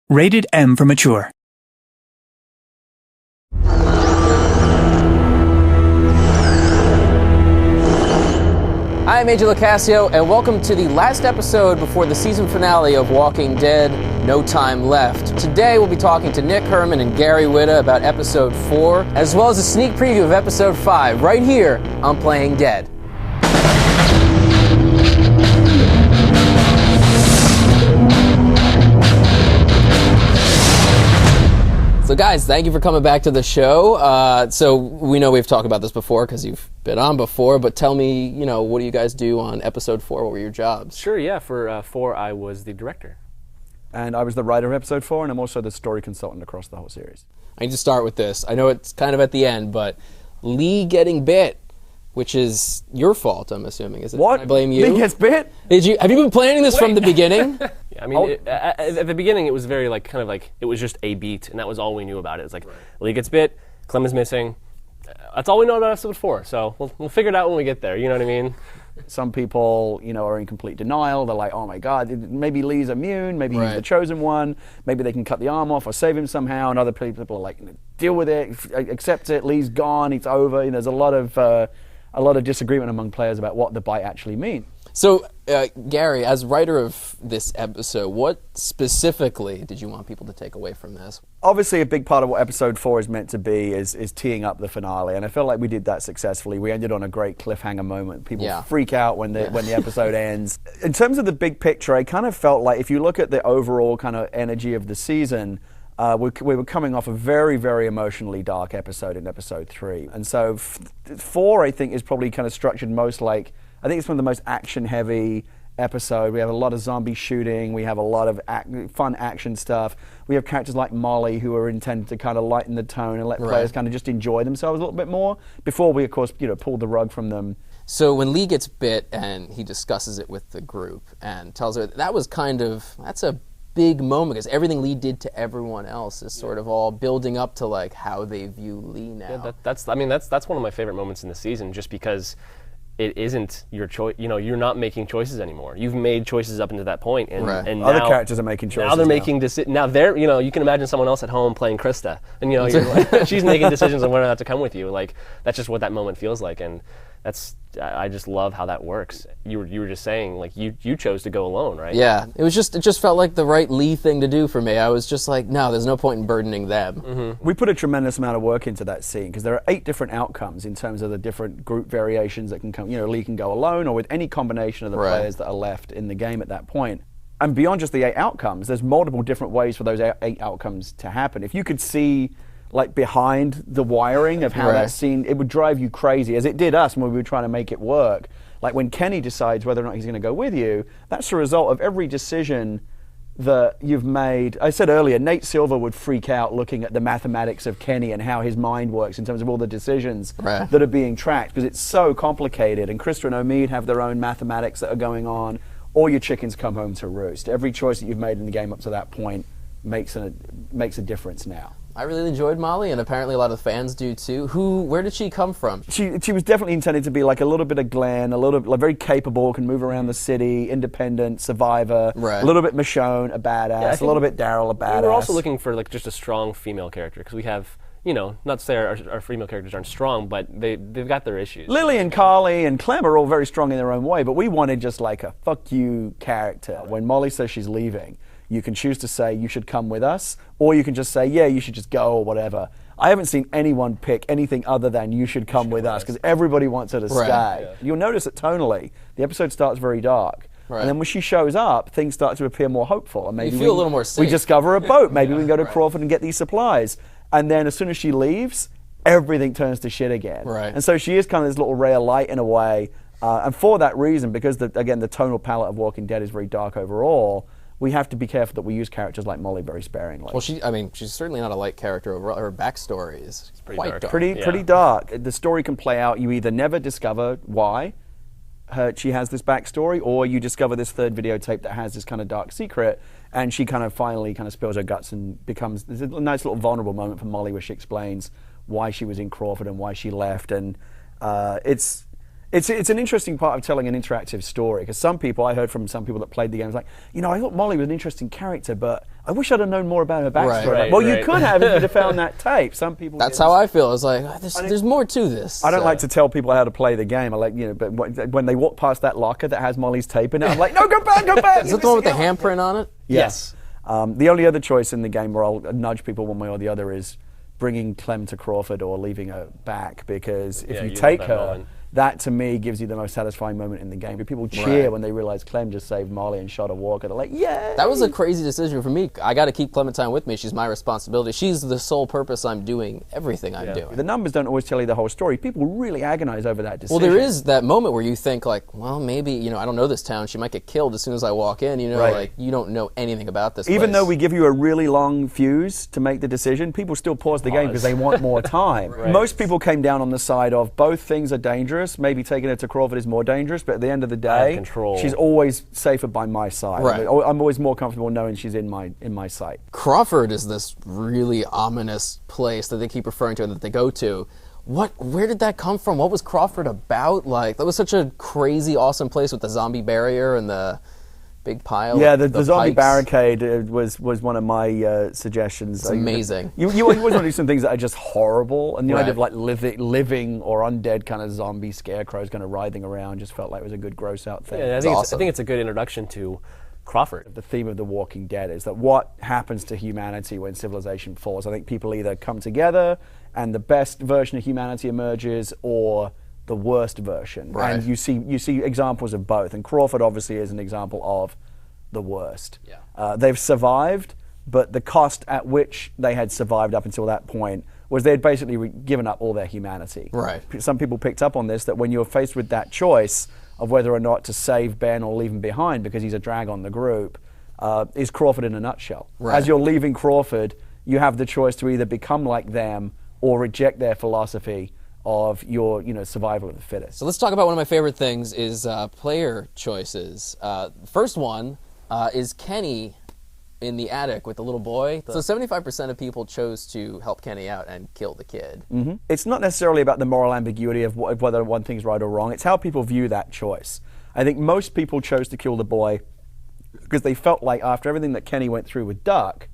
Rated M for mature. I'm AJ Locascio, and welcome to the last episode before the season finale of Walking Dead, No Time Left. Today we'll be talking to Nick Herman and Gary Whitta about episode 4, as well as a sneak preview of episode 5, right here on Playing Dead. So guys, thank you for coming back to the show. So we know we've talked about this before because you've been on before, but tell me, what do you guys do on episode 4? What were your jobs? Sure, yeah. For 4, I was the director. And I was the writer of episode 4, and I'm also the story consultant across the whole series. I need to start with this. I know it's kind of at the end, but Lee getting bit, which is your fault, I'm assuming. Is it? What? Can I blame you? Lee gets bit? Have you been planning this from the beginning? Yeah, I mean, at the beginning, it was very it was just a beat, and that was all we knew about it. It's like, Lee gets bit, Clem is missing. That's all we know about episode 4, so we'll figure it out when we get there, you know what I mean? Some people, are in complete denial. They're like, oh my God, maybe Lee's immune, maybe he's the chosen one, maybe they can cut the arm off or save him somehow, and other people are like, deal with it, accept it, Lee's gone, it's over. There's a lot of disagreement among players about what the bite actually means. So, Gary, as writer of this episode, what specifically did you want people to take away from this? Obviously, a big part of what episode 4 is meant to be is teeing up the finale, and I feel like we did that successfully. We ended on a great cliffhanger moment. People freak out when the episode ends. In terms of the big picture, I kind of felt like if you look at the overall kind of energy of the season, we were coming off a very, very emotionally dark episode in episode 3. And so 4, I think, is probably kind of structured most like, I think it's one of the most action-heavy episode. We have a lot of zombie shooting. We have a lot of fun action stuff. We have characters like Molly who are intended to kind of lighten the tone and let players kind of just enjoy themselves a little bit more before we, of course, pull the rug from them. So when Lee gets bit and he discusses it with the group and tells her that's a big moment because everything Lee did to everyone else is sort of all building up to like how they view Lee now. Yeah, that's one of my favorite moments in the season, just because it isn't your choice. You're not making choices anymore. You've made choices up until that point, and now other characters are making choices. Now they're making decisions. Now they're, you can imagine someone else at home playing Krista, and she's making decisions on whether or not to come with you. Like that's just what that moment feels like, and I just love how that works. You were just saying like you chose to go alone, right? Yeah, it just felt like the right Lee thing to do for me. I was just like, no, there's no point in burdening them. Mm-hmm. We put a tremendous amount of work into that scene because there are 8 different outcomes in terms of the different group variations that can come. Lee can go alone or with any combination of the players that are left in the game at that point. And beyond just the 8 outcomes, there's multiple different ways for those 8 outcomes to happen. If you could see like behind the wiring of how that scene, it would drive you crazy, as it did us when we were trying to make it work. Like when Kenny decides whether or not he's going to go with you, that's the result of every decision that you've made. I said earlier, Nate Silver would freak out looking at the mathematics of Kenny and how his mind works in terms of all the decisions that are being tracked, because it's so complicated. And Krista and Omid have their own mathematics that are going on. All your chickens come home to roost. Every choice that you've made in the game up to that point makes a difference now. I really enjoyed Molly, and apparently a lot of fans do too. Where did she come from? She was definitely intended to be like a little bit of Glenn, very capable, can move around the city, independent, survivor, a little bit Michonne, a badass, a little bit Daryl, a badass. We were also looking for like just a strong female character, because we have, not to say our female characters aren't strong, but they've got their issues. Lily and Carly and Clem are all very strong in their own way, but we wanted just like a fuck you character. When Molly says she's leaving, you can choose to say, you should come with us, or you can just say, yeah, you should just go, or whatever. I haven't seen anyone pick anything other than you should come with us, because everybody wants her to stay. Yeah. You'll notice that tonally, the episode starts very dark. And then when she shows up, things start to appear more hopeful. And maybe you feel a little more safe. We discover a boat. Maybe we can go to Crawford and get these supplies. And then as soon as she leaves, everything turns to shit again. And so she is kind of this little ray of light in a way. And for that reason, because, again, the tonal palette of Walking Dead is very dark overall, we have to be careful that we use characters like Molly very sparingly. Well, she's certainly not a light character overall. Her backstory is quite dark. Pretty dark. The story can play out. You either never discover why she has this backstory, or you discover this third videotape that has this kind of dark secret, and she kind of finally kind of spills her guts and becomes. There's a nice little vulnerable moment for Molly where she explains why she was in Crawford and why she left, and it's It's an interesting part of telling an interactive story, because I heard from some people that played the game, like, I thought Molly was an interesting character, but I wish I'd have known more about her backstory. Right. Well, you could have if you'd have found that tape. Some people. That's how I feel. It's like there's more to this. I don't like to tell people how to play the game. I like, but when they walk past that locker that has Molly's tape in it, I'm like, no, go back. Is that the one with the handprint on it? Yes. The only other choice in the game where I'll nudge people one way or the other is bringing Clem to Crawford or leaving her back, because if you take her, moment. That to me gives you the most satisfying moment in the game. People cheer when they realize Clem just saved Molly and shot a walker. They're like, yeah. That was a crazy decision for me. I got to keep Clementine with me. She's my responsibility. She's the sole purpose I'm doing everything I'm doing. The numbers don't always tell you the whole story. People really agonize over that decision. Well, there is that moment where you think, like, well, maybe, I don't know this town. She might get killed as soon as I walk in. Like, you don't know anything about this Even place. though we give you a really long fuse to make the decision, people still pause the game because they want more time. Most people came down on the side of both things are dangerous. Maybe taking her to Crawford is more dangerous, but at the end of the day, she's always safer by my side. Right. I'm always more comfortable knowing she's in my sight. Crawford is this really ominous place that they keep referring to and that they go to. Where did that come from? What was Crawford about? Like, that was such a crazy, awesome place with the zombie barrier and the big pile. Yeah, the zombie pikes. barricade was one of my suggestions. It's amazing. You always want to do some things that are just horrible, and the idea of like living or undead kind of zombie scarecrows kind of writhing around just felt like it was a good gross out thing. Yeah, I think it's a good introduction to Crawford. The theme of The Walking Dead is that what happens to humanity when civilization falls. I think people either come together and the best version of humanity emerges, or the worst version. Right. And you see examples of both. And Crawford obviously is an example of the worst. Yeah. They've survived, but the cost at which they had survived up until that point was they had basically given up all their humanity. Right. Some people picked up on this, that when you're faced with that choice of whether or not to save Ben or leave him behind because he's a drag on the group, is Crawford in a nutshell. Right. As you're leaving Crawford, you have the choice to either become like them or reject their philosophy of your survival of the fittest. So let's talk about one of my favorite things is player choices. First one is Kenny in the attic with the little boy. So 75% of people chose to help Kenny out and kill the kid. Mm-hmm. It's not necessarily about the moral ambiguity of whether one thing's right or wrong. It's how people view that choice. I think most people chose to kill the boy because they felt like after everything that Kenny went through with Duck,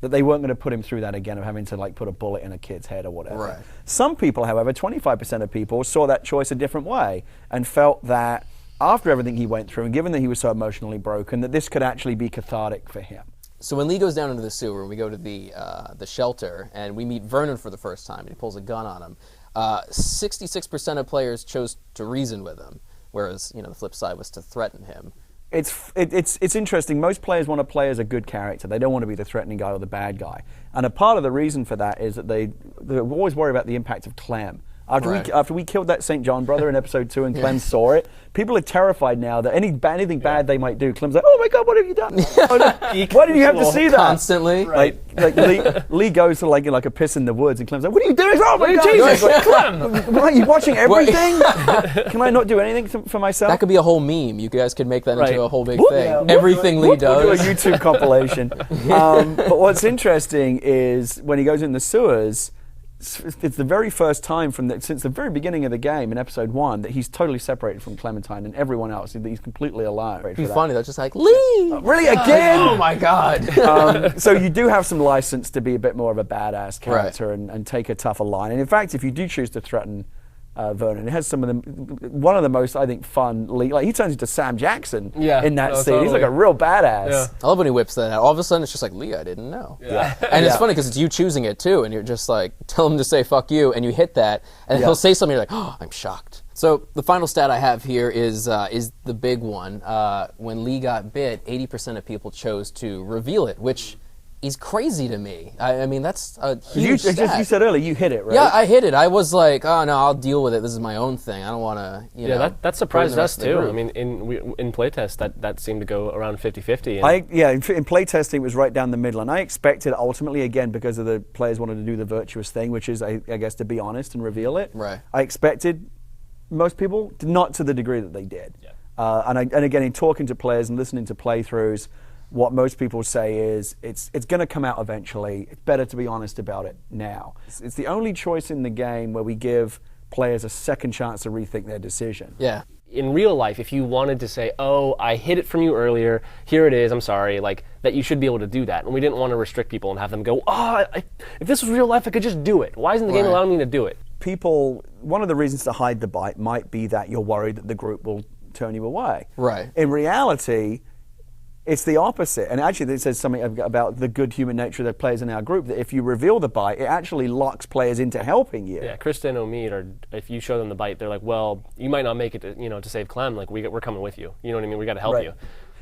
that they weren't going to put him through that again of having to like put a bullet in a kid's head or whatever. Right. Some people, however, 25% of people saw that choice a different way and felt that after everything he went through, and given that he was so emotionally broken, that this could actually be cathartic for him. So when Lee goes down into the sewer, we go to the shelter, and we meet Vernon for the first time, and he pulls a gun on him. 66% of players chose to reason with him, whereas the flip side was to threaten him. It's interesting. Most players want to play as a good character. They don't want to be the threatening guy or the bad guy. And a part of the reason for that is that they always worry about the impact of Clem. After we killed that St. John brother in episode 2 and Clem saw it, people are terrified now that anything bad they might do, Clem's like, oh my God, what have you done? Why did you have to see that? Constantly. Like Lee goes to like a piss in the woods and Clem's like, what are you doing? Oh my God. Jesus, like, Clem! What, are you watching everything? Can I not do anything for myself? That could be a whole meme. You guys could make that into a whole big thing. Yeah. Everything Lee does. We'll do a YouTube compilation. But what's interesting is when he goes in the sewers, it's the very first time since the very beginning of the game in episode 1 that he's totally separated from Clementine and everyone else. That he's completely alone. It'd be funny though, just like Lee. Really again? Oh my God. So you do have some license to be a bit more of a badass character and take a tougher line. And in fact, if you do choose to threaten Vernon, it has some of one of the most, I think, fun. Like he turns into Sam Jackson in that scene. Totally. He's like a real badass. Yeah. I love when he whips that out. All of a sudden, it's just like, Lee, I didn't know. Yeah. And it's funny because it's you choosing it too, and you're just like, tell him to say "fuck you," and you hit that, and he'll say something. You're like, oh, I'm shocked. So the final stat I have here is the big one. When Lee got bit, 80% of people chose to reveal it, which is crazy to me. I mean, that's a huge stat. You said earlier, you hit it, right? Yeah, I hit it. I was like, oh no, I'll deal with it. This is my own thing. I don't want to, that surprised us too. I mean, in playtest, that seemed to go around 50-50. In playtesting, it was right down the middle, and I expected ultimately, again, because of the players wanted to do the virtuous thing, which is, I guess, to be honest and reveal it. Right. I expected most people, not to the degree that they did. Yeah. And again, in talking to players and listening to playthroughs, what most people say is it's going to come out eventually. It's better to be honest about it now. It's the only choice in the game where we give players a second chance to rethink their decision. Yeah. In real life, if you wanted to say, oh, I hid it from you earlier, here it is, I'm sorry, like, that you should be able to do that. And we didn't want to restrict people and have them go, if this was real life, I could just do it. Why isn't the game allowing me to do it? People, one of the reasons to hide the bite might be that you're worried that the group will turn you away. Right. In reality, it's the opposite. And actually, it says something about the good human nature of the players in our group, that if you reveal the bite, it actually locks players into helping you. Yeah, Krista and Omid, or if you show them the bite, they're like, well, you might not make it to save Clem. Like, we're coming with you. You know what I mean? We got to help you.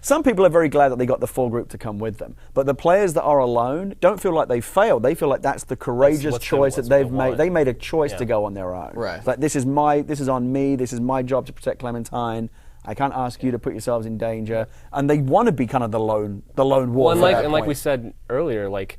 Some people are very glad that they got the full group to come with them. But the players that are alone don't feel like they failed. They feel like that's the courageous choice that they've made. They made a choice to go on their own. Right. Like, this is on me. This is my job to protect Clementine. I can't ask you to put yourselves in danger, and they want to be kind of the lone wolf. Well, and like we said earlier, like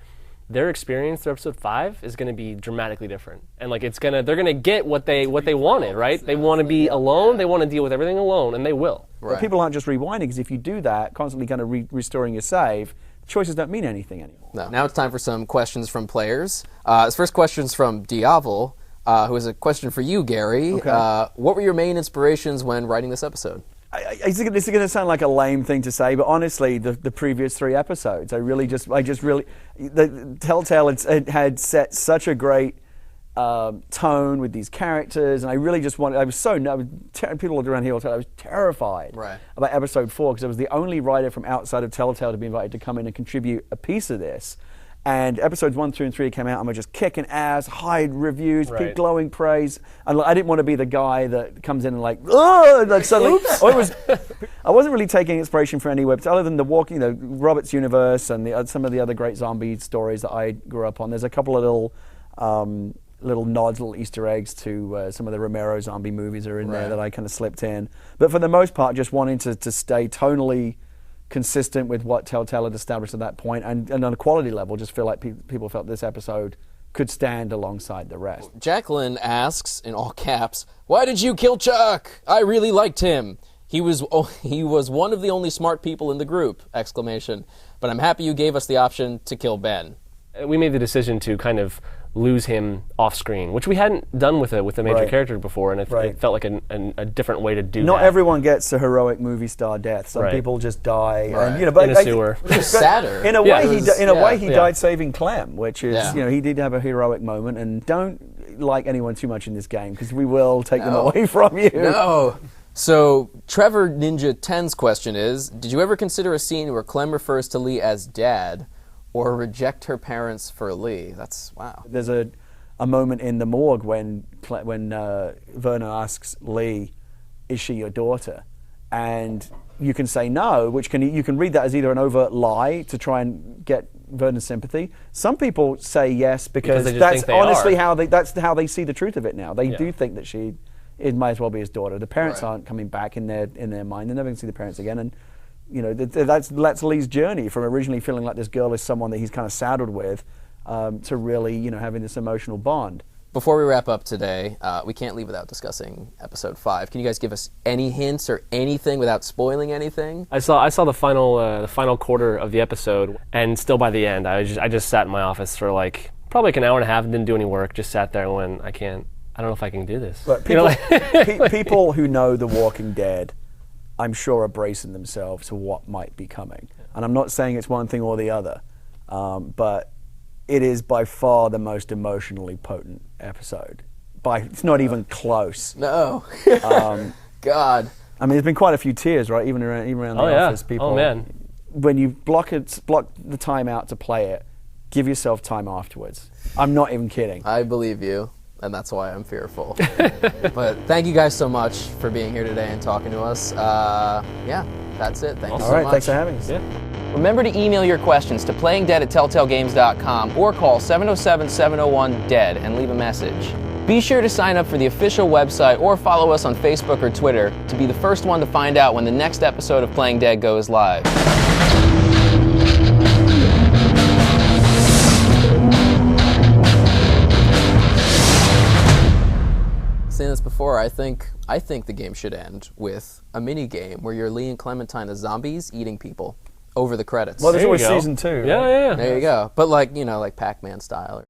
their experience through episode 5 is going to be dramatically different, and like they're gonna get what they wanted, right? They want to be alone, they want to deal with everything alone, and they will. Right. But people aren't just rewinding, because if you do that, constantly kind of restoring your save, choices don't mean anything anymore. No. Now it's time for some questions from players. This first question's from Diavel, who has a question for you, Gary. Okay. What were your main inspirations when writing this episode? This is going to sound like a lame thing to say, but honestly, the previous 3 episodes, Telltale had set such a great tone with these characters, and I really just wanted. People around here will tell I was terrified about episode 4, because I was the only writer from outside of Telltale to be invited to come in and contribute a piece of this. And episodes 1, 2, and 3 came out, and we're just kicking ass, high reviews, glowing praise. And I didn't want to be the guy that comes in and like suddenly. I wasn't really taking inspiration from anywhere, other than Robert's Universe and some of the other great zombie stories that I grew up on. There's a couple of little nods, little Easter eggs to some of the Romero zombie movies are in there that I kind of slipped in. But for the most part, just wanting to stay tonally consistent with what Telltale had established at that point, and on a quality level, just feel like people felt this episode could stand alongside the rest. Jacqueline asks, in all caps, "Why did you kill Chuck? I really liked him. He was one of the only smart people in the group!" Exclamation. But I'm happy you gave us the option to kill Ben. We made the decision to kind of lose him off screen, which we hadn't done with a major character before, and it felt like a different way to do that. Not everyone gets a heroic movie star death. Some people just die, and but in a sewer. Just sadder. In a way, he died saving Clem, which is he did have a heroic moment. And don't like anyone too much in this game, because we will take them away from you. No. So Trevor Ninja 10's question is: did you ever consider a scene where Clem refers to Lee as Dad, or reject her parents for Lee? That's wow. There's a moment in the morgue when Verna asks Lee, "Is she your daughter?" And you can say no, which you can read that as either an overt lie to try and get Verna's sympathy. Some people say yes because that's honestly how they see the truth of it now. They do think that it might as well be his daughter. The parents aren't coming back in their mind. They're never going to see the parents again. And that's Lee's journey from originally feeling like this girl is someone that he's kind of saddled with, to really, having this emotional bond. Before we wrap up today, we can't leave without discussing episode 5. Can you guys give us any hints or anything without spoiling anything? I saw the final quarter of the episode, and still by the end, I just sat in my office for probably an hour and a half and didn't do any work. Just sat there and went, I don't know if I can do this. But people who know The Walking Dead, I'm sure, are bracing themselves to what might be coming. And I'm not saying it's one thing or the other, but it is by far the most emotionally potent episode. It's not even close. No. God. I mean, there's been quite a few tears, right? Even around the office, people. Oh man. When you block the time out to play it, give yourself time afterwards. I'm not even kidding. I believe you. And that's why I'm fearful. But thank you guys so much for being here today and talking to us. That's it. Thank you so much. All right, thanks for having us. Yeah. Remember to email your questions to playingdead@telltalegames.com or call 707-701-DEAD and leave a message. Be sure to sign up for the official website or follow us on Facebook or Twitter to be the first one to find out when the next episode of Playing Dead goes live. Saying this before, I think the game should end with a mini game where you're Lee and Clementine as zombies eating people over the credits. Well, there's always season 2. Yeah. There you go. But like Pac-Man style.